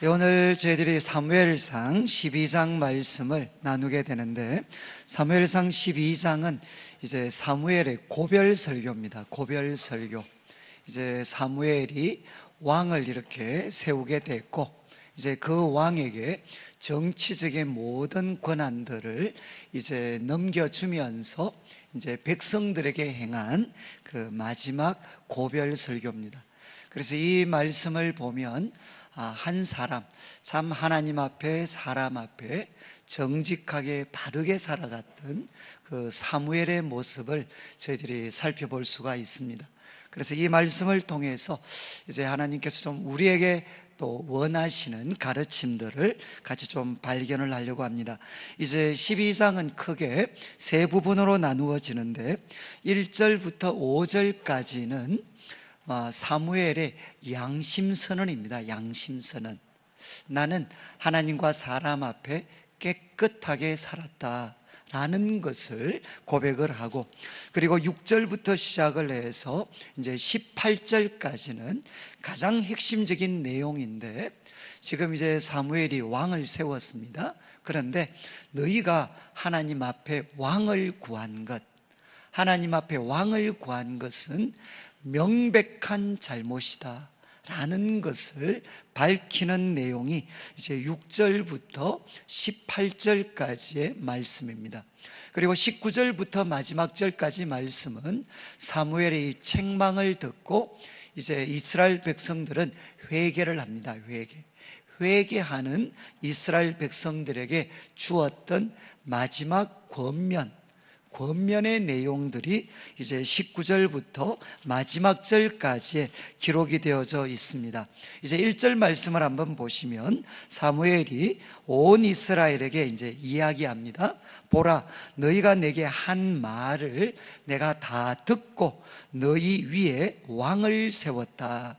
오늘 저희들이 사무엘상 12장 말씀을 나누게 되는데, 사무엘상 12장은 이제 사무엘의 고별 설교입니다. 고별 설교. 이제 사무엘이 왕을 이렇게 세우게 됐고, 이제 그 왕에게 정치적인 모든 권한들을 이제 넘겨주면서 이제 백성들에게 행한 그 마지막 고별 설교입니다. 그래서 이 말씀을 보면 한 사람, 참 하나님 앞에 사람 앞에 정직하게 바르게 살아갔던 그 사무엘의 모습을 저희들이 살펴볼 수가 있습니다. 그래서 이 말씀을 통해서 이제 하나님께서 좀 우리에게 또 원하시는 가르침들을 같이 좀 발견을 하려고 합니다. 이제 12장은 크게 세 부분으로 나누어지는데 1절부터 5절까지는 사무엘의 양심선언입니다. 양심선언. 나는 하나님과 사람 앞에 깨끗하게 살았다 라는 것을 고백을 하고, 그리고 6절부터 시작을 해서 이제 18절까지는 가장 핵심적인 내용인데, 지금 이제 사무엘이 왕을 세웠습니다. 그런데 너희가 하나님 앞에 왕을 구한 것, 하나님 앞에 왕을 구한 것은 명백한 잘못이다 라는 것을 밝히는 내용이 이제 6절부터 18절까지의 말씀입니다. 그리고 19절부터 마지막 절까지 말씀은 사무엘의 책망을 듣고 이제 이스라엘 백성들은 회개를 합니다. 회개하는 이스라엘 백성들에게 주었던 마지막 권면의 내용들이 이제 19절부터 마지막 절까지 기록이 되어져 있습니다. 이제 1절 말씀을 한번 보시면 사무엘이 온 이스라엘에게 이제 이야기합니다. 보라, 너희가 내게 한 말을 내가 다 듣고 너희 위에 왕을 세웠다.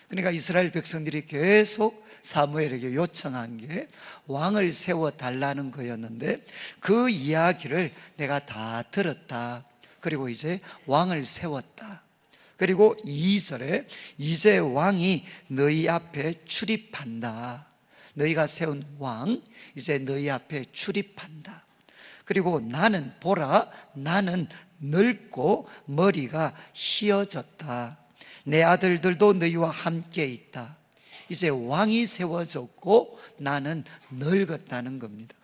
그러니까 이스라엘 백성들이 계속 사무엘에게 요청한 게 왕을 세워달라는 거였는데, 그 이야기를 내가 다 들었다. 그리고 이제 왕을 세웠다. 그리고 2절에 이제 왕이 너희 앞에 출입한다. 너희가 세운 왕 이제 너희 앞에 출입한다. 그리고 나는 보라, 나는 늙고 머리가 희어졌다. 내 아들들도 너희와 함께 있다. 이제 왕이 세워졌고 나는 늙었다는 겁니다.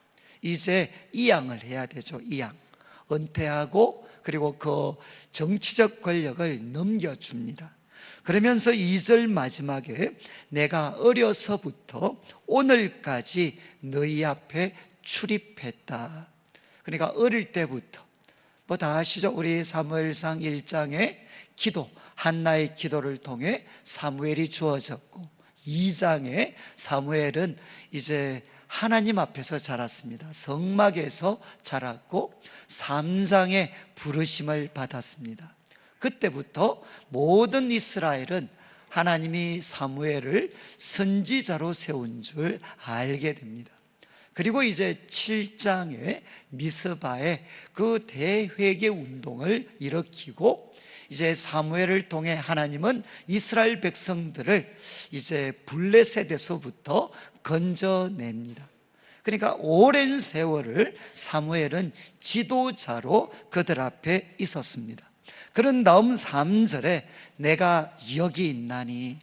이제 이양을 해야 되죠. 이양, 은퇴하고 그리고 그 정치적 권력을 넘겨줍니다. 그러면서 2절 마지막에 내가 어려서부터 오늘까지 너희 앞에 출입했다. 그러니까 어릴 때부터 다 아시죠? 우리 사무엘상 1장의 기도, 한나의 기도를 통해 사무엘이 주어졌고, 2장에 사무엘은 이제 하나님 앞에서 자랐습니다. 성막에서 자랐고 3장에 부르심을 받았습니다. 그때부터 모든 이스라엘은 하나님이 사무엘을 선지자로 세운 줄 알게 됩니다. 그리고 이제 7장에 미스바에 그 대회개 운동을 일으키고, 이제 사무엘을 통해 하나님은 이스라엘 백성들을 이제 블레셋에서부터 건져냅니다. 그러니까 오랜 세월을 사무엘은 지도자로 그들 앞에 있었습니다. 그런 다음 3절에 내가 여기 있나니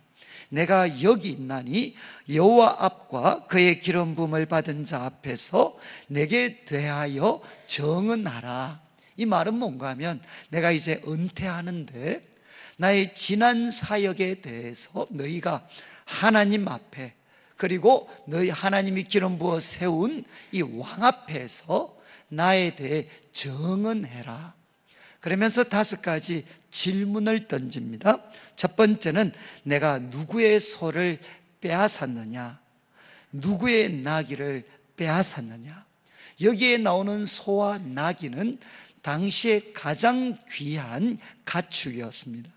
여호와 앞과 그의 기름 부음을 받은 자 앞에서 내게 대하여 정언하라. 이 말은 뭔가 하면 내가 이제 은퇴하는데 나의 지난 사역에 대해서 너희가 하나님 앞에, 그리고 너희 하나님이 기름 부어 세운 이 왕 앞에서 나에 대해 정언해라. 그러면서 5가지 질문을 던집니다. 첫 번째는 내가 누구의 소를 빼앗았느냐, 누구의 나귀를 빼앗았느냐. 여기에 나오는 소와 나귀는 당시에 가장 귀한 가축이었습니다.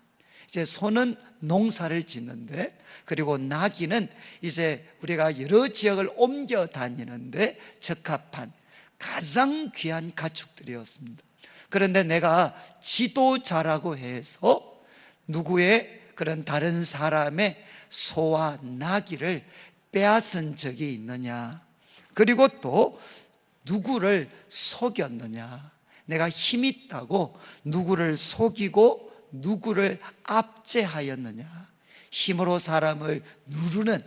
이제 소는 농사를 짓는데, 그리고 나귀는 이제 우리가 여러 지역을 옮겨 다니는데 적합한 가장 귀한 가축들이었습니다. 그런데 내가 지도자라고 해서 누구의 그런 다른 사람의 소와 나귀를 빼앗은 적이 있느냐? 그리고 또 누구를 속였느냐? 내가 힘 있다고 누구를 속이고 누구를 압제하였느냐? 힘으로 사람을 누르는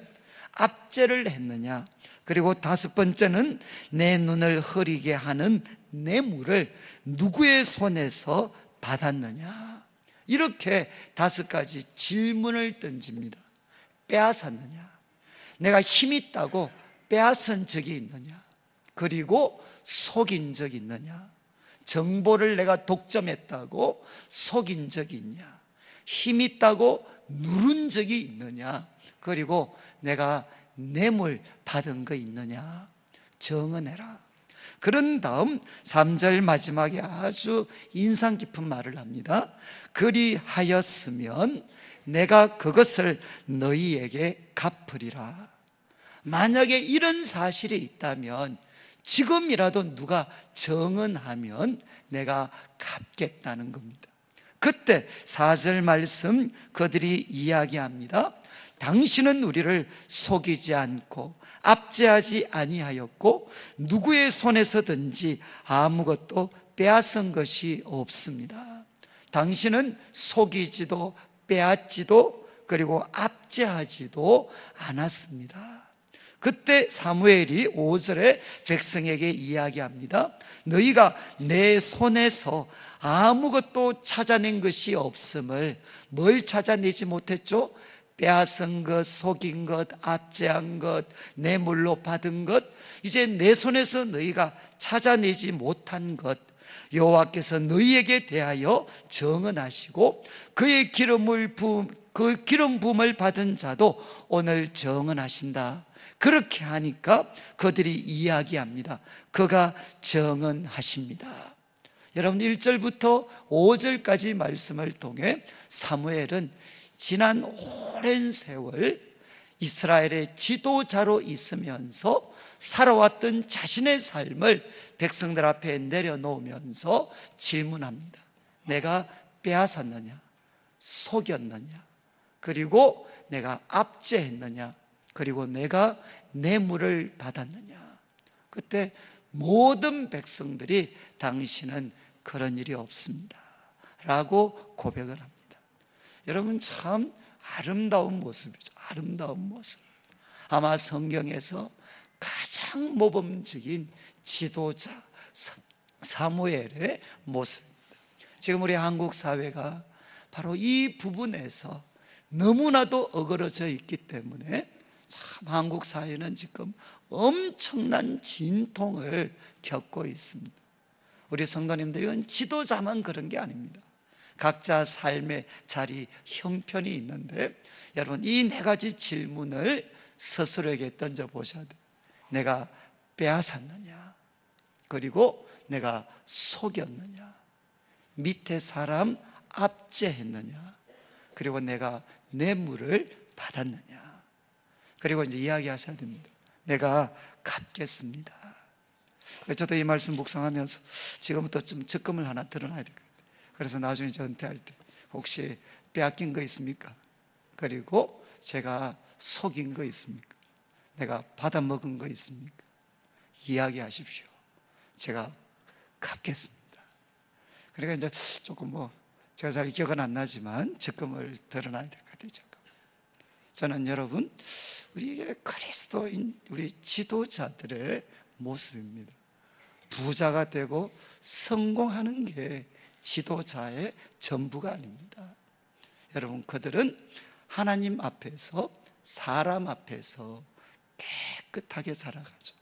압제를 했느냐? 그리고 다섯 번째는 내 눈을 흐리게 하는 뇌물을 누구의 손에서 받았느냐? 이렇게 다섯 가지 질문을 던집니다. 빼앗았느냐? 내가 힘 있다고 빼앗은 적이 있느냐? 그리고 속인 적이 있느냐? 정보를 내가 독점했다고 속인 적이 있냐? 힘 있다고 누른 적이 있느냐? 그리고 내가 뇌물 받은 거 있느냐? 정언해라. 그런 다음 3절 마지막에 아주 인상 깊은 말을 합니다. 그리하였으면 내가 그것을 너희에게 갚으리라. 만약에 이런 사실이 있다면 지금이라도 누가 정언하면 내가 갚겠다는 겁니다. 그때 4절 말씀 그들이 이야기합니다. 당신은 우리를 속이지 않고 압제하지 아니하였고 누구의 손에서든지 아무것도 빼앗은 것이 없습니다. 당신은 속이지도 빼앗지도 그리고 압제하지도 않았습니다. 그때 사무엘이 5절에 백성에게 이야기합니다. 너희가 내 손에서 아무것도 찾아낸 것이 없음을. 뭘 찾아내지 못했죠? 빼앗은 것, 속인 것, 압제한 것, 뇌물로 받은 것, 이제 내 손에서 너희가 찾아내지 못한 것, 여호와께서 너희에게 대하여 정언하시고 그의 그 기름 부음을 받은 자도 오늘 정언하신다. 그렇게 하니까 그들이 이야기합니다. 그가 정언하십니다. 여러분 1절부터 5절까지 말씀을 통해 사무엘은 지난 오랜 세월 이스라엘의 지도자로 있으면서 살아왔던 자신의 삶을 백성들 앞에 내려놓으면서 질문합니다. 내가 빼앗았느냐? 속였느냐? 그리고 내가 압제했느냐? 그리고 내가 뇌물을 받았느냐? 그때 모든 백성들이 당신은 그런 일이 없습니다 라고 고백을 합니다. 여러분 참 아름다운 모습이죠. 아름다운 모습. 아마 성경에서 가장 모범적인 지도자 사무엘의 모습입니다. 지금 우리 한국 사회가 바로 이 부분에서 너무나도 어그러져 있기 때문에 참 한국 사회는 지금 엄청난 진통을 겪고 있습니다. 우리 성도님들은 지도자만 그런 게 아닙니다. 각자 삶의 자리, 형편이 있는데 여러분 이 네 가지 질문을 스스로에게 던져보셔야 돼요. 내가 빼앗았느냐? 그리고 내가 속였느냐? 밑에 사람 압제했느냐? 그리고 내가 뇌물을 받았느냐? 그리고 이제 이야기하셔야 됩니다. 내가 갚겠습니다. 저도 이 말씀 묵상하면서 지금부터 좀 적금을 하나 들어놔야 될 것 같아요. 그래서 나중에 저 은퇴할 때 혹시 빼앗긴 거 있습니까? 그리고 제가 속인 거 있습니까? 내가 받아먹은 거 있습니까? 이야기하십시오. 제가 갚겠습니다. 그러니까 이제 조금 제가 잘 기억은 안 나지만 적금을 들어놔야 될 것 같아요. 저는 여러분 우리에게 그리스도인 우리 지도자들의 모습입니다. 부자가 되고 성공하는 게 지도자의 전부가 아닙니다. 여러분 그들은 하나님 앞에서 사람 앞에서 깨끗하게 살아가죠.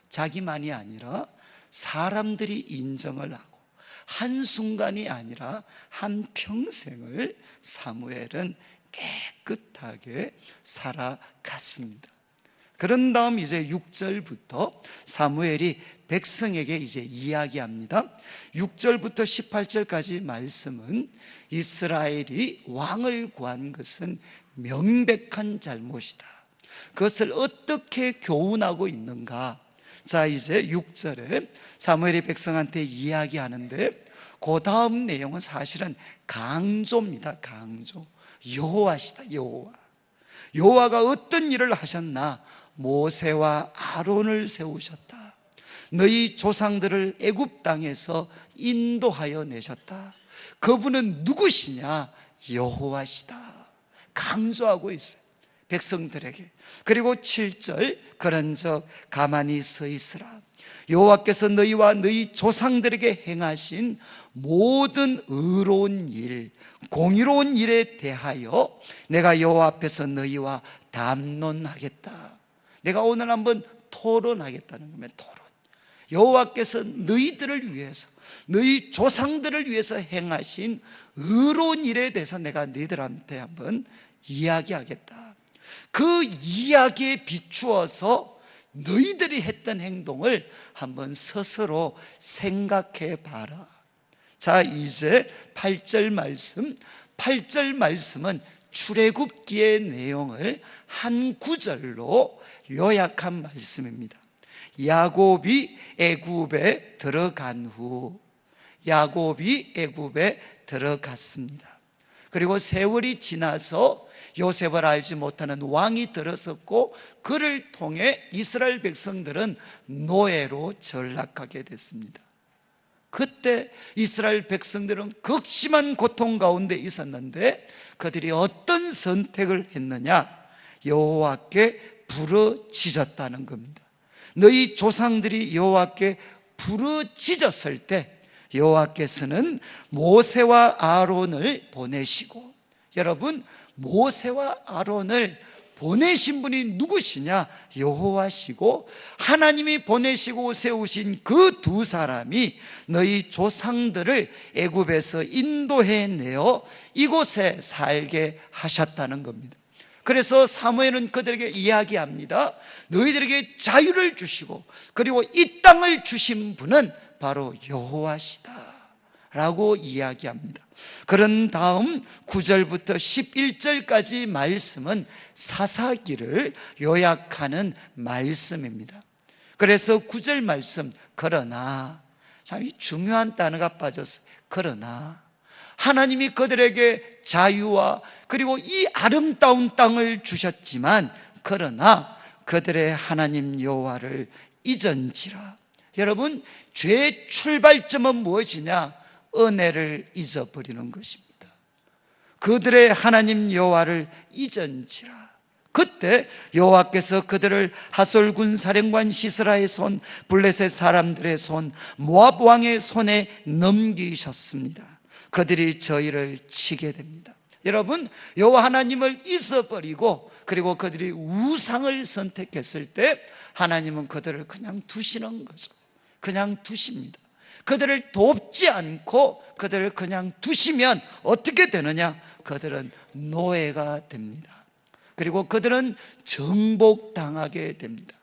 자기만이 아니라 사람들이 인정을 하고 한순간이 아니라 한평생을 사무엘은 깨끗하게 살아갔습니다. 그런 다음 이제 6절부터 사무엘이 백성에게 이제 이야기합니다. 6절부터 18절까지 말씀은 이스라엘이 왕을 구한 것은 명백한 잘못이다. 그것을 어떻게 교훈하고 있는가? 자, 이제 6절에 사무엘이 백성한테 이야기하는데 그 다음 내용은 사실은 강조입니다. 강조. 여호와시다. 여호와. 여호와가 어떤 일을 하셨나? 모세와 아론을 세우셨다. 너희 조상들을 애굽 땅에서 인도하여 내셨다. 그분은 누구시냐? 여호와시다. 강조하고 있어요, 백성들에게. 그리고 7절, 그런즉 가만히 서 있으라. 여호와께서 너희와 너희 조상들에게 행하신 모든 의로운 일, 공의로운 일에 대하여 내가 여호와 앞에서 너희와 담론하겠다. 내가 오늘 한번 토론하겠다는 겁니다. 토론. 여호와께서 너희들을 위해서, 너희 조상들을 위해서 행하신 의로운 일에 대해서 내가 너희들한테 한번 이야기하겠다. 그 이야기에 비추어서 너희들이 했던 행동을 한번 스스로 생각해 봐라. 자, 이제 8절 말씀. 8절 말씀은 출애굽기의 내용을 한 구절로 요약한 말씀입니다. 야곱이 애굽에 들어간 후, 야곱이 애굽에 들어갔습니다. 그리고 세월이 지나서 요셉을 알지 못하는 왕이 들어섰고, 그를 통해 이스라엘 백성들은 노예로 전락하게 됐습니다. 그때 이스라엘 백성들은 극심한 고통 가운데 있었는데 그들이 어떤 선택을 했느냐? 여호와께 부르짖었다는 겁니다. 너희 조상들이 여호와께 부르짖었을 때 여호와께서는 모세와 아론을 보내시고, 여러분, 모세와 아론을 보내신 분이 누구시냐? 여호와시고, 하나님이 보내시고 세우신 그 두 사람이 너희 조상들을 애굽에서 인도해내어 이곳에 살게 하셨다는 겁니다. 그래서 사무엘은 그들에게 이야기합니다. 너희들에게 자유를 주시고 그리고 이 땅을 주신 분은 바로 여호와시다 라고 이야기합니다. 그런 다음 9절부터 11절까지 말씀은 사사기를 요약하는 말씀입니다. 그래서 9절 말씀, 그러나, 참 중요한 단어가 빠졌어요. 그러나 하나님이 그들에게 자유와 그리고 이 아름다운 땅을 주셨지만, 그러나 그들의 하나님 여호와를 잊은지라. 여러분, 죄의 출발점은 무엇이냐? 은혜를 잊어버리는 것입니다. 그들의 하나님 여호와를 잊은지라. 그때 여호와께서 그들을 하솔군 사령관 시스라의 손, 블레셋 사람들의 손, 모압 왕의 손에 넘기셨습니다. 그들이 저희를 치게 됩니다. 여러분, 여호와 하나님을 잊어버리고 그리고 그들이 우상을 선택했을 때 하나님은 그들을 그냥 두시는 거죠. 그냥 두십니다. 그들을 돕지 않고 그들을 그냥 두시면 어떻게 되느냐? 그들은 노예가 됩니다. 그리고 그들은 정복당하게 됩니다.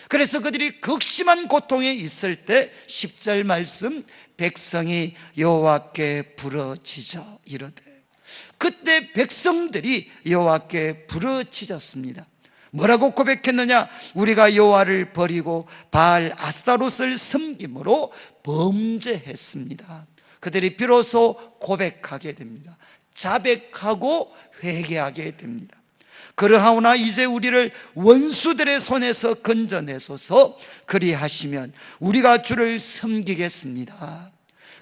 그래서 그들이 극심한 고통에 있을 때 10절 말씀, 백성이 여호와께 부르짖어 이르되. 그때 백성들이 여호와께 부르짖었습니다. 뭐라고 고백했느냐? 우리가 여호와를 버리고 바알 아스타롯을 섬김으로 범죄했습니다. 그들이 비로소 고백하게 됩니다. 자백하고 회개하게 됩니다. 그러하오나 이제 우리를 원수들의 손에서 건져내소서. 그리하시면 우리가 주를 섬기겠습니다.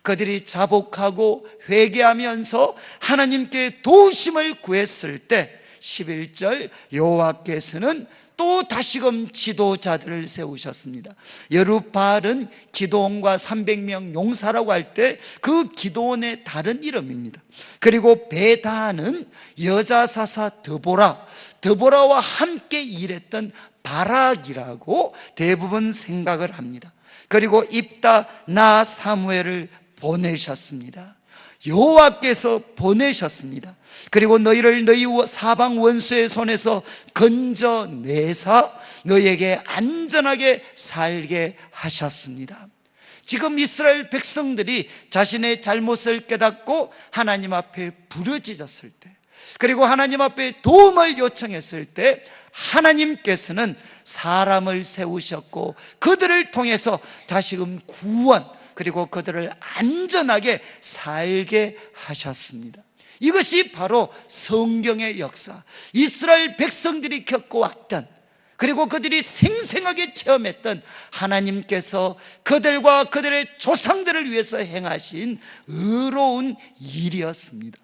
그들이 자복하고 회개하면서 하나님께 도우심을 구했을 때 11절, 여호와께서는 또 다시금 지도자들을 세우셨습니다. 여룹바알은 기드온과 300명 용사라고 할 때 그 기드온의 다른 이름입니다. 그리고 베다는 여자 사사 드보라와 함께 일했던 바락이라고 대부분 생각을 합니다. 그리고 입다 나 사무엘을 보내셨습니다. 여호와께서 보내셨습니다. 그리고 너희를 너희 사방 원수의 손에서 건져내사 너희에게 안전하게 살게 하셨습니다. 지금 이스라엘 백성들이 자신의 잘못을 깨닫고 하나님 앞에 부르짖었을 때, 그리고 하나님 앞에 도움을 요청했을 때 하나님께서는 사람을 세우셨고 그들을 통해서 다시금 구원, 그리고 그들을 안전하게 살게 하셨습니다. 이것이 바로 성경의 역사, 이스라엘 백성들이 겪어왔던, 그리고 그들이 생생하게 체험했던 하나님께서 그들과 그들의 조상들을 위해서 행하신 의로운 일이었습니다.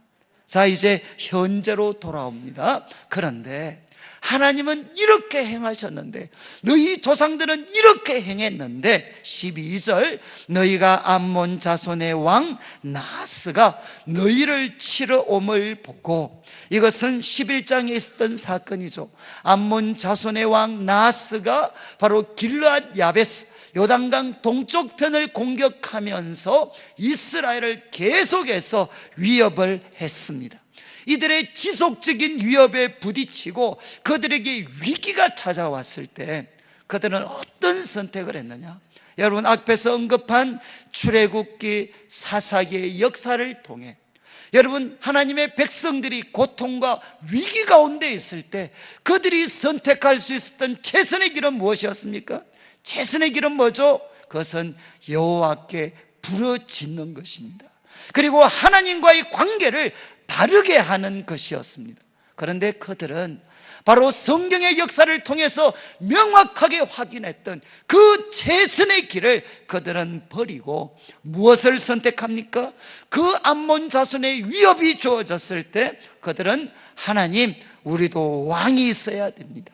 자, 이제 현재로 돌아옵니다. 그런데 하나님은 이렇게 행하셨는데, 너희 조상들은 이렇게 행했는데, 12절, 너희가 암몬 자손의 왕 나하스가 너희를 치러 옴을 보고, 이것은 11장에 있었던 사건이죠. 암몬 자손의 왕 나하스가 바로 길르앗 야베스, 요단강 동쪽 편을 공격하면서 이스라엘을 계속해서 위협을 했습니다. 이들의 지속적인 위협에 부딪히고 그들에게 위기가 찾아왔을 때 그들은 어떤 선택을 했느냐? 여러분, 앞에서 언급한 출애굽기 사사기의 역사를 통해 여러분, 하나님의 백성들이 고통과 위기 가운데 있을 때 그들이 선택할 수 있었던 최선의 길은 무엇이었습니까? 최선의 길은 뭐죠? 그것은 여호와께 부르짖는 것입니다. 그리고 하나님과의 관계를 바르게 하는 것이었습니다. 그런데 그들은 바로 성경의 역사를 통해서 명확하게 확인했던 그 최선의 길을 그들은 버리고 무엇을 선택합니까? 그 암몬 자손의 위협이 주어졌을 때 그들은 하나님, 우리도 왕이 있어야 됩니다.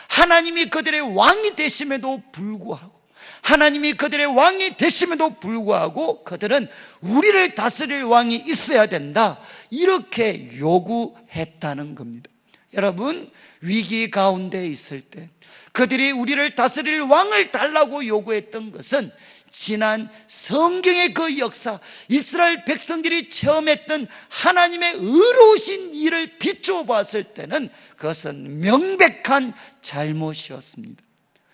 하나님이 그들의 왕이 되심에도 불구하고, 하나님이 그들의 왕이 되심에도 불구하고 그들은 우리를 다스릴 왕이 있어야 된다, 이렇게 요구했다는 겁니다. 여러분, 위기 가운데 있을 때 그들이 우리를 다스릴 왕을 달라고 요구했던 것은 지난 성경의 그 역사, 이스라엘 백성들이 체험했던 하나님의 의로우신 일을 비추어 봤을 때는 그것은 명백한 잘못이었습니다.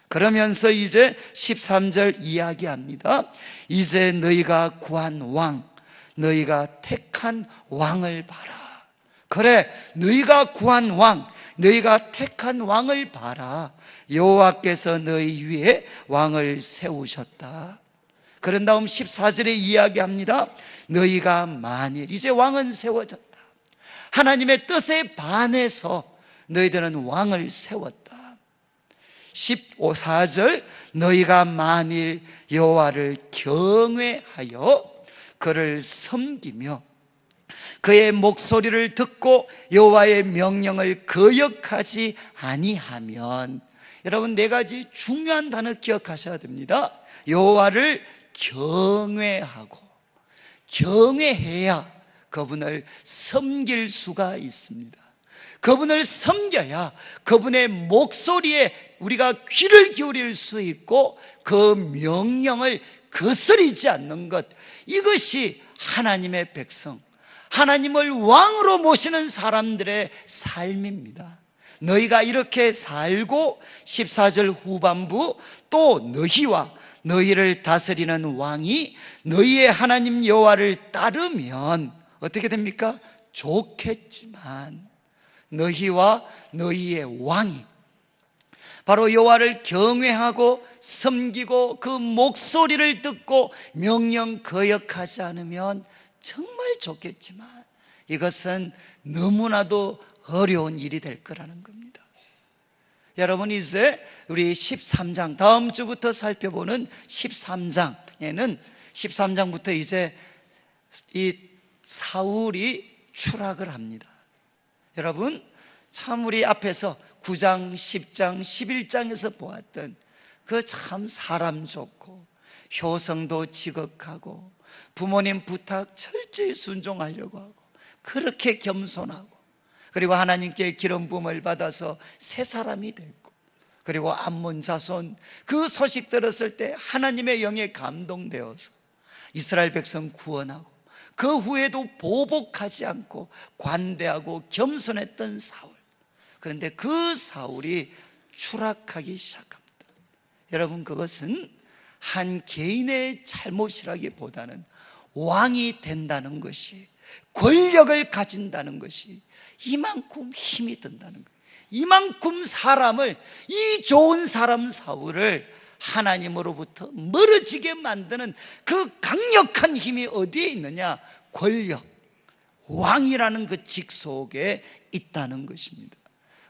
그러면서 이제 13절 이야기합니다. 이제 너희가 구한 왕, 너희가 택한 왕을 봐라. 그래, 너희가 구한 왕, 너희가 택한 왕을 봐라. 여호와께서 너희 위에 왕을 세우셨다. 그런 다음 14절에 이야기합니다. 너희가 만일, 이제 왕은 세워졌다. 하나님의 뜻에 반해서 너희들은 왕을 세웠다. 14절, 너희가 만일 여호와를 경외하여 그를 섬기며 그의 목소리를 듣고 여호와의 명령을 거역하지 아니하면, 여러분, 네 가지 중요한 단어 기억하셔야 됩니다. 여호와를 경외하고, 경외해야 그분을 섬길 수가 있습니다. 그분을 섬겨야 그분의 목소리에 우리가 귀를 기울일 수 있고 그 명령을 거스르지 않는 것, 이것이 하나님의 백성, 하나님을 왕으로 모시는 사람들의 삶입니다. 너희가 이렇게 살고 14절 후반부, 또 너희와 너희를 다스리는 왕이 너희의 하나님 여호와를 따르면 어떻게 됩니까? 좋겠지만, 너희와 너희의 왕이 바로 여호와를 경외하고 섬기고 그 목소리를 듣고 명령 거역하지 않으면 정말 좋겠지만 이것은 너무나도 어려운 일이 될 거라는 겁니다. 여러분, 이제 우리 13장, 다음 주부터 살펴보는 13장에는 13장부터 이제 이 사울이 추락을 합니다. 여러분, 참 우리 앞에서 9장, 10장, 11장에서 보았던 그 참 사람 좋고 효성도 지극하고 부모님 부탁 철저히 순종하려고 하고 그렇게 겸손하고, 그리고 하나님께 기름 부음을 받아서 새 사람이 됐고, 그리고 암몬 자손 그 소식 들었을 때 하나님의 영에 감동되어서 이스라엘 백성 구원하고, 그 후에도 보복하지 않고 관대하고 겸손했던 사울. 그런데 그 사울이 추락하기 시작합니다. 여러분, 그것은 한 개인의 잘못이라기보다는 왕이 된다는 것이, 권력을 가진다는 것이 이만큼 힘이 든다는 거예요. 이만큼 사람을, 이 좋은 사람 사울을 하나님으로부터 멀어지게 만드는 그 강력한 힘이 어디에 있느냐? 권력, 왕이라는 그 직속에 있다는 것입니다.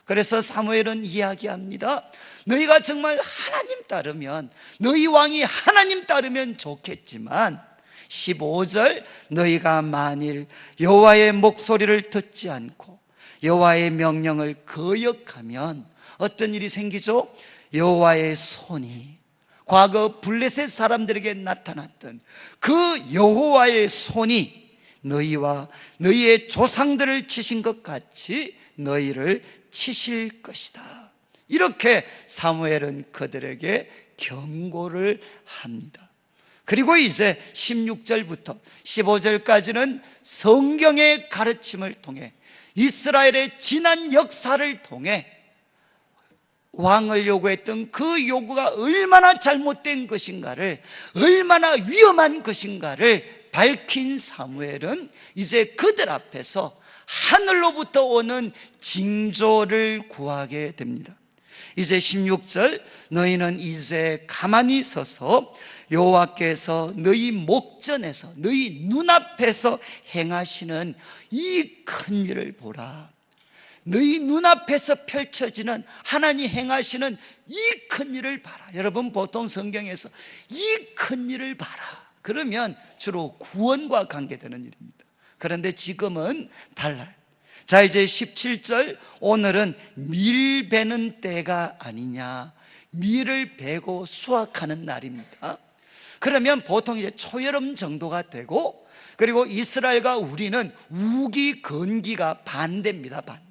그래서 사무엘은 이야기합니다. 너희가 정말 하나님 따르면, 너희 왕이 하나님 따르면 좋겠지만 15절, 너희가 만일 여호와의 목소리를 듣지 않고 여호와의 명령을 거역하면 어떤 일이 생기죠? 여호와의 손이, 과거 블레셋 사람들에게 나타났던 그 여호와의 손이 너희와 너희의 조상들을 치신 것 같이 너희를 치실 것이다. 이렇게 사무엘은 그들에게 경고를 합니다. 그리고 이제 16절부터 15절까지는 성경의 가르침을 통해, 이스라엘의 지난 역사를 통해 왕을 요구했던 그 요구가 얼마나 잘못된 것인가를, 얼마나 위험한 것인가를 밝힌 사무엘은 이제 그들 앞에서 하늘로부터 오는 징조를 구하게 됩니다. 이제 16절, 너희는 이제 가만히 서서 여호와께서 너희 목전에서, 너희 눈앞에서 행하시는 이 큰 일을 보라. 너희 눈앞에서 펼쳐지는 하나님 행하시는 이 큰 일을 봐라. 여러분, 보통 성경에서 이 큰 일을 봐라 그러면 주로 구원과 관계되는 일입니다. 그런데 지금은 달라요. 자, 이제 17절, 오늘은 밀 베는 때가 아니냐, 밀을 베고 수확하는 날입니다. 그러면 보통 이제 초여름 정도가 되고, 그리고 이스라엘과 우리는 우기 건기가 반대입니다. 반대.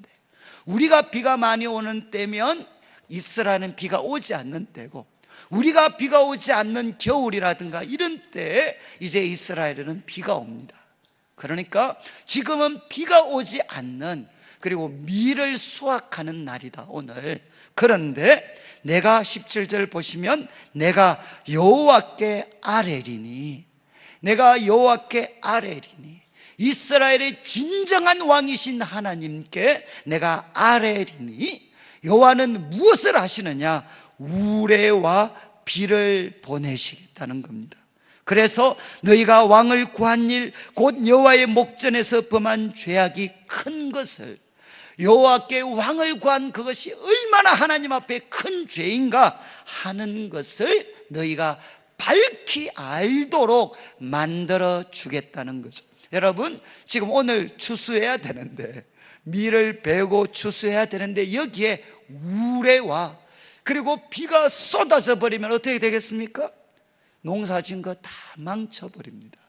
우리가 비가 많이 오는 때면 이스라엘은 비가 오지 않는 때고, 우리가 비가 오지 않는 겨울이라든가 이런 때에 이제 이스라엘에는 비가 옵니다. 그러니까 지금은 비가 오지 않는, 그리고 밀을 수확하는 날이다 오늘. 그런데 내가 17절 보시면, 내가 여호와께 아뢰리니, 내가 여호와께 아뢰리니, 이스라엘의 진정한 왕이신 하나님께 내가 아뢰리니, 여호와는 무엇을 하시느냐? 우레와 비를 보내시겠다는 겁니다. 그래서 너희가 왕을 구한 일, 곧 여호와의 목전에서 범한 죄악이 큰 것을, 여호와께 왕을 구한 그것이 얼마나 하나님 앞에 큰 죄인가 하는 것을 너희가 밝히 알도록 만들어 주겠다는 거죠. 여러분, 지금 오늘 추수해야 되는데, 밀을 베고 추수해야 되는데 여기에 우레와, 그리고 비가 쏟아져 버리면 어떻게 되겠습니까? 농사 지은 거 다 망쳐버립니다.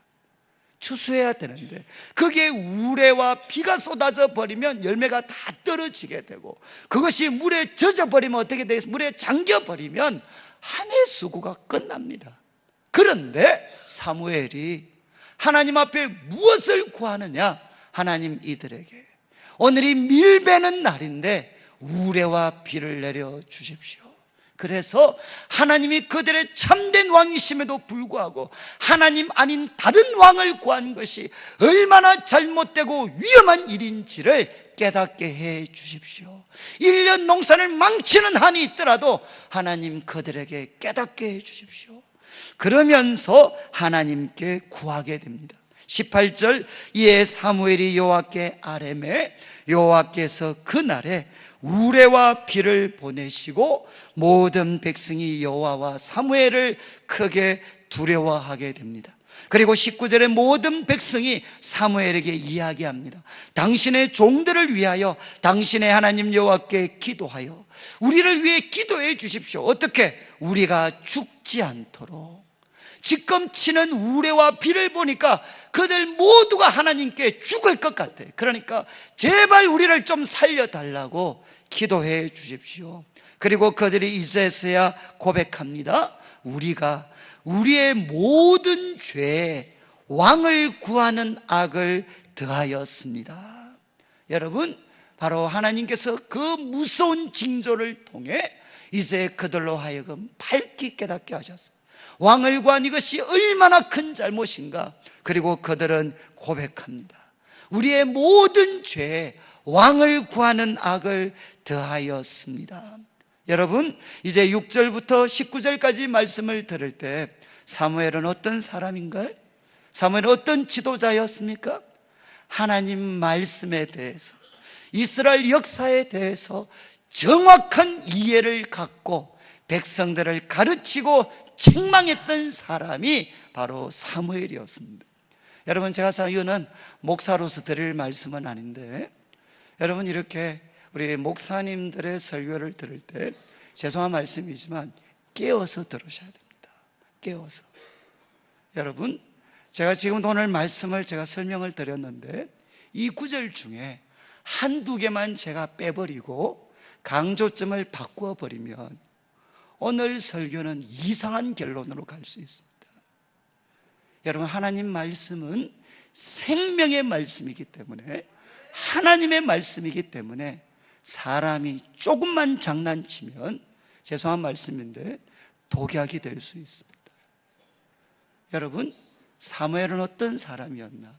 추수해야 되는데 거기에 우레와 비가 쏟아져 버리면 열매가 다 떨어지게 되고, 그것이 물에 젖어 버리면 어떻게 되겠습니까? 물에 잠겨 버리면 한 해 수고가 끝납니다. 그런데 사무엘이 하나님 앞에 무엇을 구하느냐? 하나님, 이들에게 오늘이 밀 베는 날인데 우레와 비를 내려 주십시오. 그래서 하나님이 그들의 참된 왕이심에도 불구하고 하나님 아닌 다른 왕을 구한 것이 얼마나 잘못되고 위험한 일인지를 깨닫게 해 주십시오. 1년 농사를 망치는 한이 있더라도 하나님 그들에게 깨닫게 해 주십시오. 그러면서 하나님께 구하게 됩니다. 18절, 이에 사무엘이 여호와께 아뢰매 여호와께서 그날에 우레와 비를 보내시고 모든 백성이 여호와와 사무엘을 크게 두려워하게 됩니다. 그리고 19절에 모든 백성이 사무엘에게 이야기합니다. 당신의 종들을 위하여 당신의 하나님 여호와께 기도하여 우리를 위해 기도해 주십시오. 어떻게? 우리가 죽지 않도록. 지금 치는 우레와 비를 보니까 그들 모두가 하나님께 죽을 것 같아요. 그러니까 제발 우리를 좀 살려달라고 기도해 주십시오. 그리고 그들이 이제서야 고백합니다. 우리가 우리의 모든 죄에 왕을 구하는 악을 더하였습니다. 여러분, 바로 하나님께서 그 무서운 징조를 통해 이제 그들로 하여금 밝히 깨닫게 하셨어요. 왕을 구한 이것이 얼마나 큰 잘못인가. 그리고 그들은 고백합니다. 우리의 모든 죄에 왕을 구하는 악을 더하였습니다. 여러분, 이제 6절부터 19절까지 말씀을 들을 때 사무엘은 어떤 사람인가요? 사무엘은 어떤 지도자였습니까? 하나님 말씀에 대해서, 이스라엘 역사에 대해서 정확한 이해를 갖고 백성들을 가르치고 책망했던 사람이 바로 사무엘이었습니다. 여러분, 제가 이거는 목사로서 드릴 말씀은 아닌데, 여러분 이렇게 우리 목사님들의 설교를 들을 때 죄송한 말씀이지만 깨어서 들으셔야 됩니다. 깨어서. 여러분, 제가 지금 오늘 말씀을 제가 설명을 드렸는데 이 구절 중에 한두 개만 제가 빼버리고 강조점을 바꾸어 버리면 오늘 설교는 이상한 결론으로 갈 수 있습니다. 여러분, 하나님 말씀은 생명의 말씀이기 때문에, 하나님의 말씀이기 때문에 사람이 조금만 장난치면, 죄송한 말씀인데, 독약이 될 수 있습니다. 여러분, 사무엘은 어떤 사람이었나?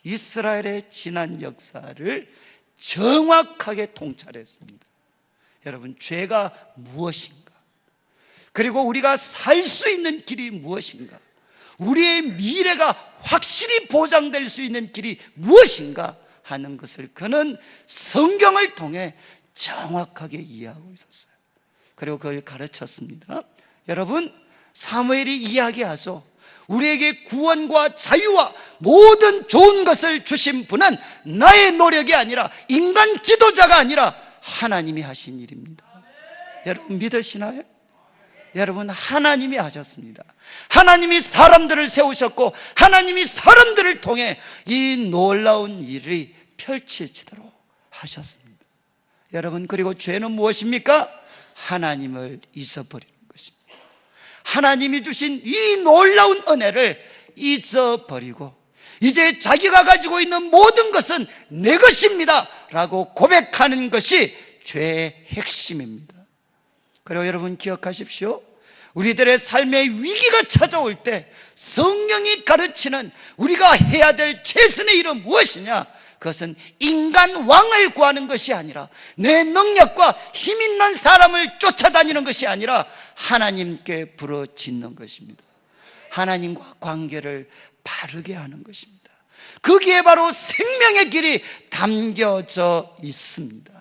이스라엘의 지난 역사를 정확하게 통찰했습니다. 여러분, 죄가 무엇인가? 그리고 우리가 살 수 있는 길이 무엇인가? 우리의 미래가 확실히 보장될 수 있는 길이 무엇인가 하는 것을 그는 성경을 통해 정확하게 이해하고 있었어요. 그리고 그걸 가르쳤습니다. 여러분, 사무엘이 이야기하소. 우리에게 구원과 자유와 모든 좋은 것을 주신 분은 나의 노력이 아니라, 인간 지도자가 아니라 하나님이 하신 일입니다. 여러분, 믿으시나요? 여러분, 하나님이 하셨습니다. 하나님이 사람들을 세우셨고 하나님이 사람들을 통해 이 놀라운 일이 펼쳐지도록 하셨습니다. 여러분, 그리고 죄는 무엇입니까? 하나님을 잊어버리는 것입니다. 하나님이 주신 이 놀라운 은혜를 잊어버리고 이제 자기가 가지고 있는 모든 것은 내 것입니다 라고 고백하는 것이 죄의 핵심입니다. 그리고 여러분, 기억하십시오. 우리들의 삶의 위기가 찾아올 때 성경이 가르치는 우리가 해야 될 최선의 일은 무엇이냐? 그것은 인간 왕을 구하는 것이 아니라, 내 능력과 힘 있는 사람을 쫓아다니는 것이 아니라 하나님께 부르짖는 것입니다. 하나님과 관계를 바르게 하는 것입니다. 거기에 바로 생명의 길이 담겨져 있습니다.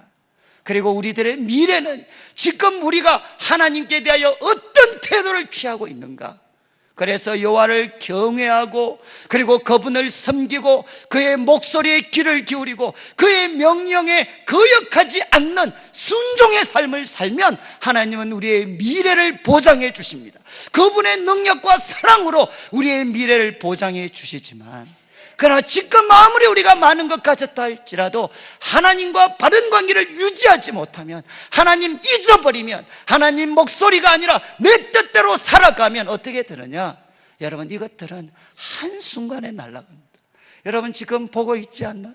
그리고 우리들의 미래는 지금 우리가 하나님께 대하여 어떤 태도를 취하고 있는가? 그래서 여호와를 경외하고 그리고 그분을 섬기고 그의 목소리에 귀를 기울이고 그의 명령에 거역하지 않는 순종의 삶을 살면 하나님은 우리의 미래를 보장해 주십니다. 그분의 능력과 사랑으로 우리의 미래를 보장해 주시지만, 그러나 지금 아무리 우리가 많은 것 가졌다 할지라도 하나님과 바른 관계를 유지하지 못하면, 하나님 잊어버리면, 하나님 목소리가 아니라 내 뜻대로 살아가면 어떻게 되느냐? 여러분, 이것들은 한순간에 날아갑니다. 여러분, 지금 보고 있지 않나요?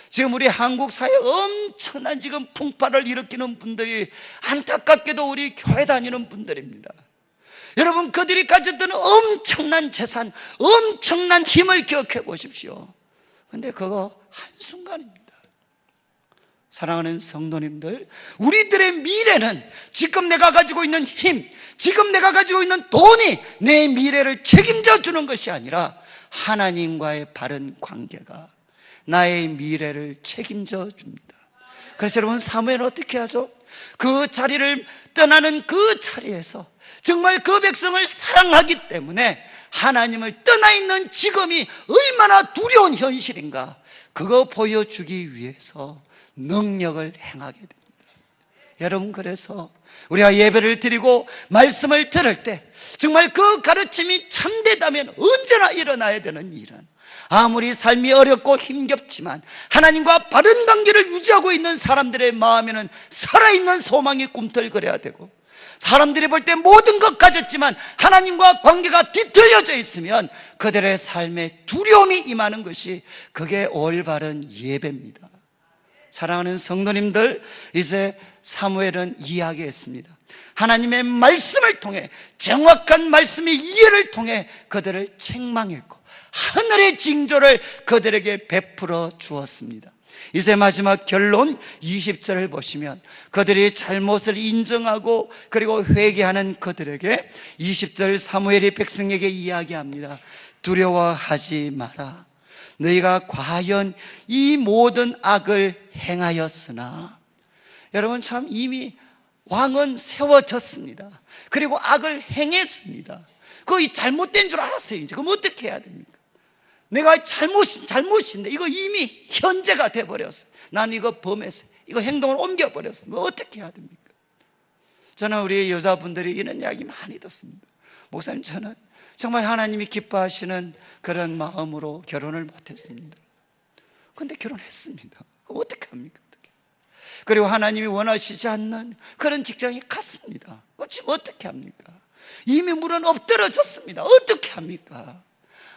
지금 우리 한국 사회에 엄청난 지금 풍파를 일으키는 분들이 안타깝게도 우리 교회 다니는 분들입니다. 여러분, 그들이 가졌던 엄청난 재산, 엄청난 힘을 기억해 보십시오. 그런데 그거 한순간입니다. 사랑하는 성도님들, 우리들의 미래는 지금 내가 가지고 있는 힘, 지금 내가 가지고 있는 돈이 내 미래를 책임져 주는 것이 아니라 하나님과의 바른 관계가 나의 미래를 책임져 줍니다. 그래서 여러분, 사무엘은 어떻게 하죠? 그 자리를 떠나는 그 자리에서 정말 그 백성을 사랑하기 때문에 하나님을 떠나 있는 지금이 얼마나 두려운 현실인가, 그거 보여주기 위해서 능력을 행하게 됩니다. 여러분, 그래서 우리가 예배를 드리고 말씀을 들을 때 정말 그 가르침이 참되다면 언제나 일어나야 되는 일은, 아무리 삶이 어렵고 힘겹지만 하나님과 바른 관계를 유지하고 있는 사람들의 마음에는 살아있는 소망이 꿈틀거려야 되고, 사람들이 볼 때 모든 것 가졌지만 하나님과 관계가 뒤틀려져 있으면 그들의 삶에 두려움이 임하는 것이, 그게 올바른 예배입니다. 사랑하는 성도님들, 이제 사무엘은 이야기했습니다. 하나님의 말씀을 통해, 정확한 말씀의 이해를 통해 그들을 책망했고 하늘의 징조를 그들에게 베풀어 주었습니다. 이제 마지막 결론 20절을 보시면 그들이 잘못을 인정하고 그리고 회개하는 그들에게 20절 사무엘이 백성에게 이야기합니다. 두려워하지 마라. 너희가 과연 이 모든 악을 행하였으나, 여러분, 참 이미 왕은 세워졌습니다. 그리고 악을 행했습니다. 그거 잘못된 줄 알았어요. 이제 그럼 어떻게 해야 됩니까? 내가 잘못인데 이거 이미 현재가 돼버렸어요. 난 이거 범했어요. 이거 행동을 옮겨버렸어요. 뭐 어떻게 해야 됩니까? 저는 우리 여자분들이 이런 이야기 많이 듣습니다. 목사님, 저는 정말 하나님이 기뻐하시는 그런 마음으로 결혼을 못했습니다. 그런데 결혼했습니다. 그럼 어떻게 합니까? 그리고 하나님이 원하시지 않는 그런 직장에 갔습니다. 그럼 지금 어떻게 합니까? 이미 물은 엎드러졌습니다. 어떻게 합니까?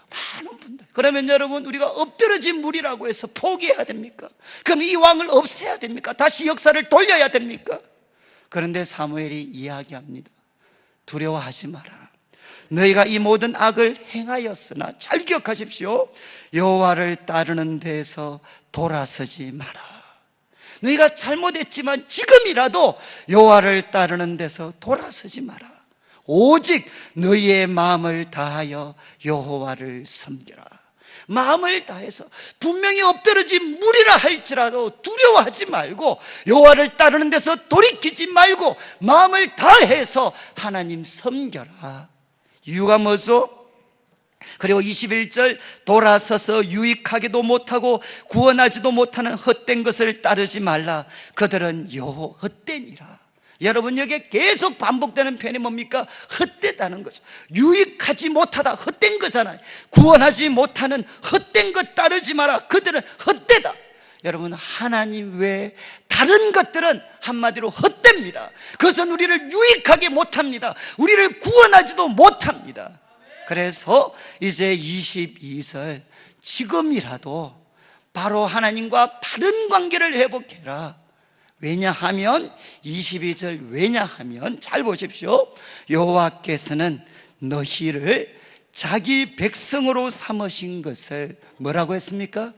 많은 분들. 그러면 여러분, 우리가 엎드러진 물이라고 해서 포기해야 됩니까? 그럼 이 왕을 없애야 됩니까? 다시 역사를 돌려야 됩니까? 그런데 사무엘이 이야기합니다. 두려워하지 마라. 너희가 이 모든 악을 행하였으나, 잘 기억하십시오, 여호와를 따르는 데에서 돌아서지 마라. 너희가 잘못했지만 지금이라도 여호와를 따르는 데서 돌아서지 마라. 오직 너희의 마음을 다하여 여호와를 섬겨라. 마음을 다해서, 분명히 엎드러진 물이라 할지라도 두려워하지 말고, 여호와를 따르는 데서 돌이키지 말고 마음을 다해서 하나님 섬겨라. 이유가 뭐죠? 그리고 21절, 돌아서서 유익하기도 못하고 구원하지도 못하는 헛된 것을 따르지 말라. 그들은 헛되니라. 여러분, 여기에 계속 반복되는 표현이 뭡니까? 헛되다는 거죠. 유익하지 못하다, 헛된 거잖아요. 구원하지 못하는 헛된 것 따르지 마라. 그들은 헛되다. 여러분, 하나님 외에 다른 것들은 한마디로 헛됩니다. 그것은 우리를 유익하게 못합니다. 우리를 구원하지도 못합니다. 그래서 이제 22절, 지금이라도 바로 하나님과 바른 관계를 회복해라. 왜냐하면 22절, 왜냐하면 잘 보십시오. 여호와께서는 너희를 자기 백성으로 삼으신 것을 뭐라고 했습니까?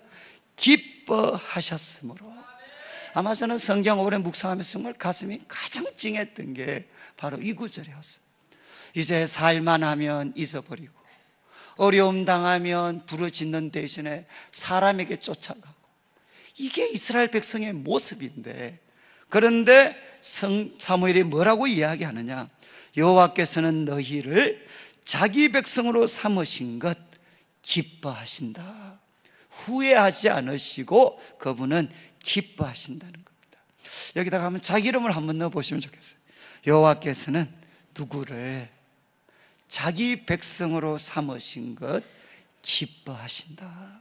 기뻐하셨으므로. 아마 저는 성경 오래 묵상하면서 정말 가슴이 가장 찡했던 게 바로 이 구절이었어요. 이제 살만하면 잊어버리고, 어려움 당하면 부르짖는 대신에 사람에게 쫓아가고, 이게 이스라엘 백성의 모습인데, 그런데 사무엘이 뭐라고 이야기하느냐? 여호와께서는 너희를 자기 백성으로 삼으신 것 기뻐하신다. 후회하지 않으시고 그분은 기뻐하신다는 겁니다. 여기다가 한번 자기 이름을 한번 넣어보시면 좋겠어요. 여호와께서는 누구를 자기 백성으로 삼으신 것 기뻐하신다.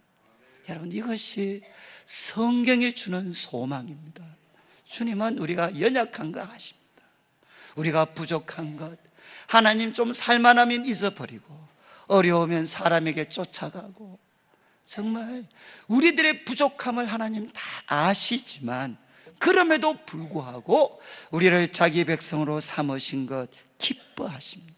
여러분, 이것이 성경이 주는 소망입니다. 주님은 우리가 연약한 거 아십니다. 우리가 부족한 것, 하나님 좀 살만하면 잊어버리고, 어려우면 사람에게 쫓아가고, 정말 우리들의 부족함을 하나님 다 아시지만 그럼에도 불구하고 우리를 자기 백성으로 삼으신 것 기뻐하십니다.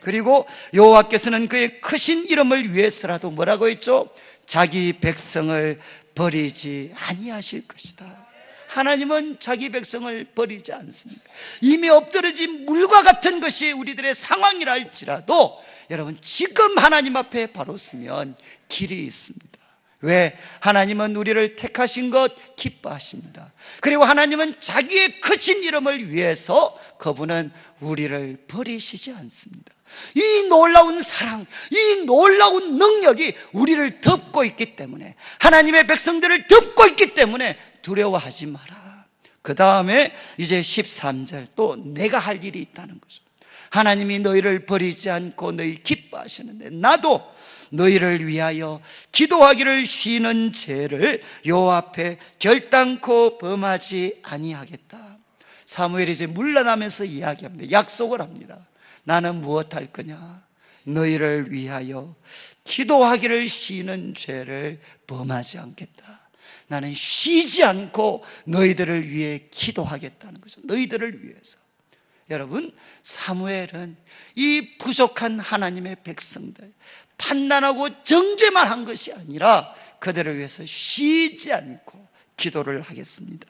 그리고 여호와께서는 그의 크신 이름을 위해서라도 뭐라고 했죠? 자기 백성을 버리지 아니하실 것이다. 하나님은 자기 백성을 버리지 않습니다. 이미 엎드러진 물과 같은 것이 우리들의 상황이라 할지라도 여러분, 지금 하나님 앞에 바로 서면 길이 있습니다. 왜? 하나님은 우리를 택하신 것 기뻐하십니다. 그리고 하나님은 자기의 크신 이름을 위해서 그분은 우리를 버리시지 않습니다. 이 놀라운 사랑, 이 놀라운 능력이 우리를 덮고 있기 때문에, 하나님의 백성들을 덮고 있기 때문에 두려워하지 마라. 그 다음에 이제 13절, 또 내가 할 일이 있다는 거죠. 하나님이 너희를 버리지 않고 너희 기뻐하시는데, 나도 너희를 위하여 기도하기를 쉬는 죄를 여호와 앞에 결단코 범하지 아니하겠다. 사무엘이 이제 물러나면서 이야기합니다. 약속을 합니다. 나는 무엇 할 거냐? 너희를 위하여 기도하기를 쉬는 죄를 범하지 않겠다. 나는 쉬지 않고 너희들을 위해 기도하겠다는 거죠. 너희들을 위해서. 여러분, 사무엘은 이 부족한 하나님의 백성들, 판단하고 정죄만 한 것이 아니라 그들을 위해서 쉬지 않고 기도를 하겠습니다.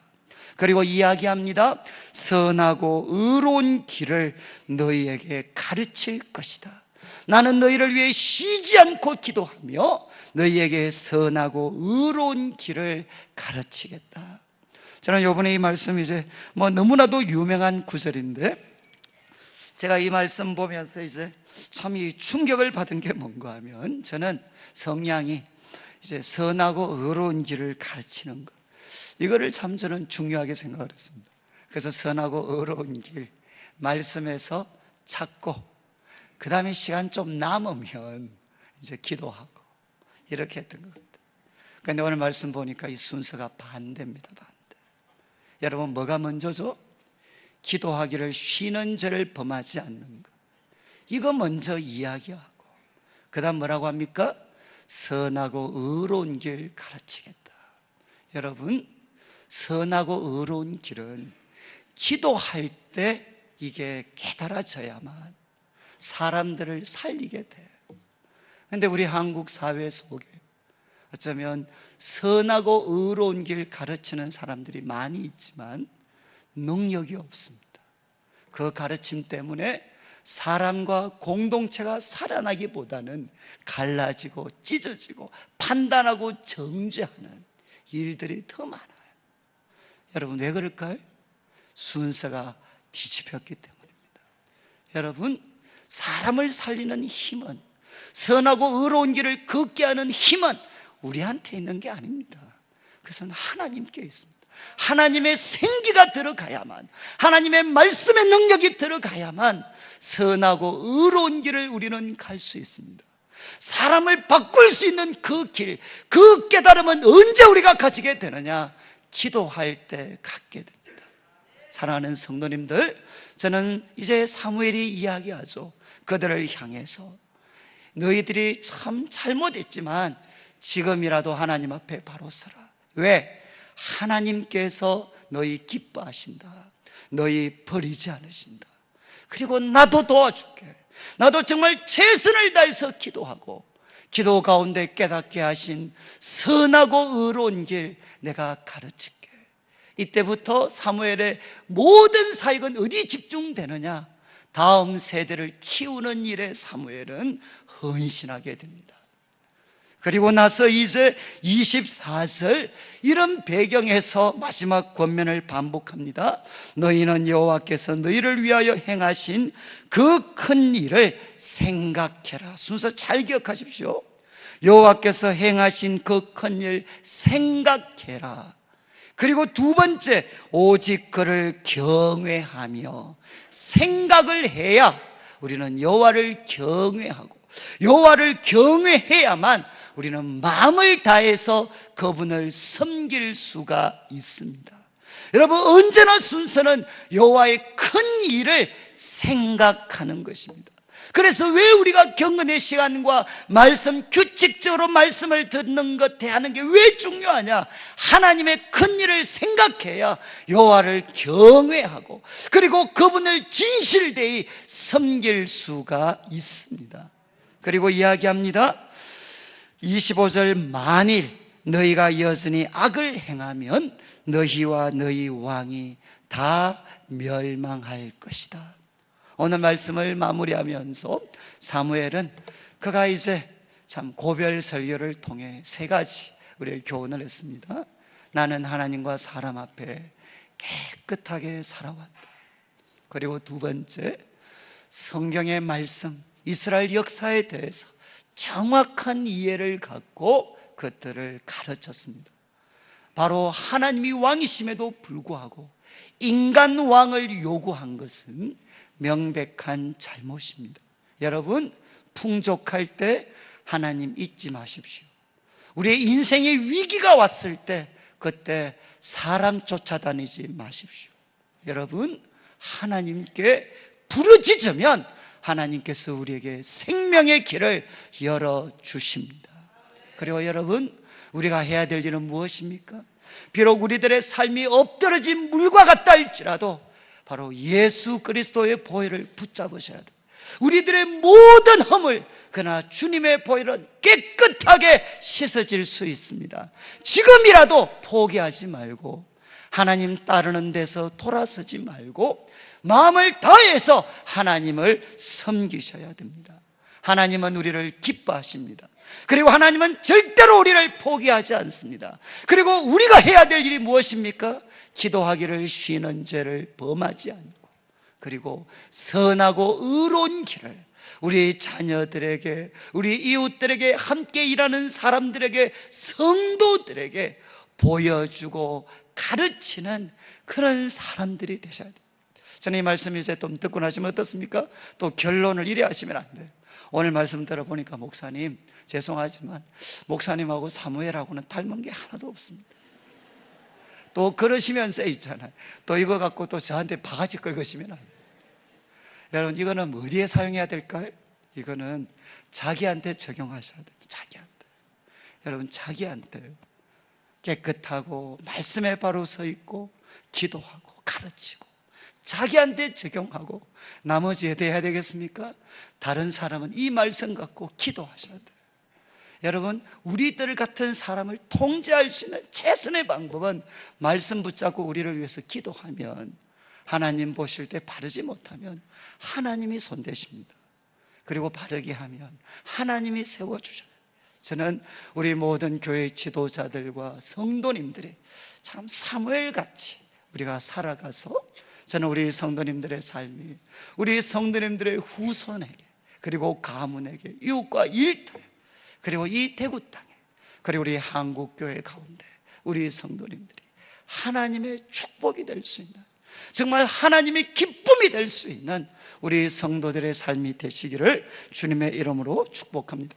그리고 이야기합니다. 선하고 의로운 길을 너희에게 가르칠 것이다. 나는 너희를 위해 쉬지 않고 기도하며 너희에게 선하고 의로운 길을 가르치겠다. 저는 이번에 이 말씀 이제 너무나도 유명한 구절인데, 제가 이 말씀 보면서 이제 참 이 충격을 받은 게 뭔가 하면, 저는 성령이 이제 선하고 의로운 길을 가르치는 것, 이거를 참 저는 중요하게 생각을 했습니다. 그래서 선하고 의로운 길 말씀에서 찾고, 그 다음에 시간 좀 남으면 이제 기도하고, 이렇게 했던 것 같아요. 그런데 오늘 말씀 보니까 이 순서가 반대입니다. 반대. 여러분, 뭐가 먼저죠? 기도하기를 쉬는 죄를 범하지 않는 것, 이거 먼저 이야기하고, 그 다음 뭐라고 합니까? 선하고 의로운 길 가르치겠다. 여러분, 선하고 의로운 길은 기도할 때 이게 깨달아져야만 사람들을 살리게 돼요. 그런데 우리 한국 사회 속에 어쩌면 선하고 의로운 길 가르치는 사람들이 많이 있지만 능력이 없습니다. 그 가르침 때문에 사람과 공동체가 살아나기보다는 갈라지고 찢어지고 판단하고 정죄하는 일들이 더 많아요. 여러분, 왜 그럴까요? 순서가 뒤집혔기 때문입니다. 여러분, 사람을 살리는 힘은, 선하고 의로운 길을 걷게 하는 힘은 우리한테 있는 게 아닙니다. 그것은 하나님께 있습니다. 하나님의 생기가 들어가야만, 하나님의 말씀의 능력이 들어가야만 선하고 의로운 길을 우리는 갈 수 있습니다. 사람을 바꿀 수 있는 그 길, 그 깨달음은 언제 우리가 가지게 되느냐? 기도할 때 갖게 됩니다. 사랑하는 성도님들, 저는 이제 사무엘이 이야기하죠. 그들을 향해서 너희들이 참 잘못했지만 지금이라도 하나님 앞에 바로 서라. 왜? 하나님께서 너희 기뻐하신다. 너희 버리지 않으신다. 그리고 나도 도와줄게. 나도 정말 최선을 다해서 기도하고, 기도 가운데 깨닫게 하신 선하고 의로운 길 내가 가르칠게. 이때부터 사무엘의 모든 사역은 어디 집중되느냐? 다음 세대를 키우는 일에 사무엘은 헌신하게 됩니다. 그리고 나서 이제 24절 이런 배경에서 마지막 권면을 반복합니다. 너희는 여호와께서 너희를 위하여 행하신 그 큰 일을 생각해라. 순서 잘 기억하십시오. 여호와께서 행하신 그 큰 일 생각해라. 그리고 두 번째, 오직 그를 경외하며. 생각을 해야 우리는 여호와를 경외하고, 여호와를 경외해야만 우리는 마음을 다해서 그분을 섬길 수가 있습니다. 여러분, 언제나 순서는 여호와의 큰 일을 생각하는 것입니다. 그래서 왜 우리가 경건의 시간과 말씀, 규칙적으로 말씀을 듣는 것, 대하는 게 왜 중요하냐? 하나님의 큰 일을 생각해야 여호와를 경외하고, 그리고 그분을 진실되이 섬길 수가 있습니다. 그리고 이야기합니다. 25절, 만일 너희가 여전히 악을 행하면 너희와 너희 왕이 다 멸망할 것이다. 오늘 말씀을 마무리하면서 사무엘은 그가 이제 참 고별 설교를 통해 세 가지 우리에게 교훈을 했습니다. 나는 하나님과 사람 앞에 깨끗하게 살아왔다. 그리고 두 번째, 성경의 말씀, 이스라엘 역사에 대해서 정확한 이해를 갖고 그들을 가르쳤습니다. 바로 하나님이 왕이심에도 불구하고 인간 왕을 요구한 것은 명백한 잘못입니다. 여러분, 풍족할 때 하나님 잊지 마십시오. 우리의 인생의 위기가 왔을 때 그때 사람 쫓아다니지 마십시오. 여러분, 하나님께 부르짖으면 하나님께서 우리에게 생명의 길을 열어주십니다. 그리고 여러분, 우리가 해야 될 일은 무엇입니까? 비록 우리들의 삶이 엎드러진 물과 같다 할지라도 바로 예수 그리스도의 보혈을 붙잡으셔야 돼요. 우리들의 모든 허물, 그러나 주님의 보혈은 깨끗하게 씻어질 수 있습니다. 지금이라도 포기하지 말고, 하나님 따르는 데서 돌아서지 말고 마음을 다해서 하나님을 섬기셔야 됩니다. 하나님은 우리를 기뻐하십니다. 그리고 하나님은 절대로 우리를 포기하지 않습니다. 그리고 우리가 해야 될 일이 무엇입니까? 기도하기를 쉬는 죄를 범하지 않고, 그리고 선하고 의로운 길을 우리 자녀들에게, 우리 이웃들에게, 함께 일하는 사람들에게, 성도들에게 보여주고 가르치는 그런 사람들이 되셔야 돼요. 저는 이 말씀 이제 좀 듣고 나시면 어떻습니까? 또 결론을 이래 하시면 안 돼요. 오늘 말씀 들어보니까 목사님, 죄송하지만 목사님하고 사무엘하고는 닮은 게 하나도 없습니다. 또 그러시면서 있잖아요. 또 이거 갖고 또 저한테 바가지 긁으시면 안 돼요. 여러분, 이거는 어디에 사용해야 될까요? 이거는 자기한테 적용하셔야 돼요. 자기한테. 여러분, 자기한테 깨끗하고 말씀에 바로 서 있고 기도하고 가르치고 자기한테 적용하고, 나머지 어디 해야 되겠습니까? 다른 사람은 이 말씀 갖고 기도하셔야 돼요. 여러분, 우리들 같은 사람을 통제할 수 있는 최선의 방법은 말씀 붙잡고 우리를 위해서 기도하면, 하나님 보실 때 바르지 못하면 하나님이 손대십니다. 그리고 바르게 하면 하나님이 세워주셔요. 저는 우리 모든 교회 지도자들과 성도님들이 참 사무엘같이 우리가 살아가서, 저는 우리 성도님들의 삶이 우리 성도님들의 후손에게, 그리고 가문에게, 이웃과 일터에, 그리고 이 대구 땅에, 그리고 우리 한국교회 가운데 우리 성도님들이 하나님의 축복이 될 수 있는, 정말 하나님의 기쁨이 될 수 있는 우리 성도들의 삶이 되시기를 주님의 이름으로 축복합니다.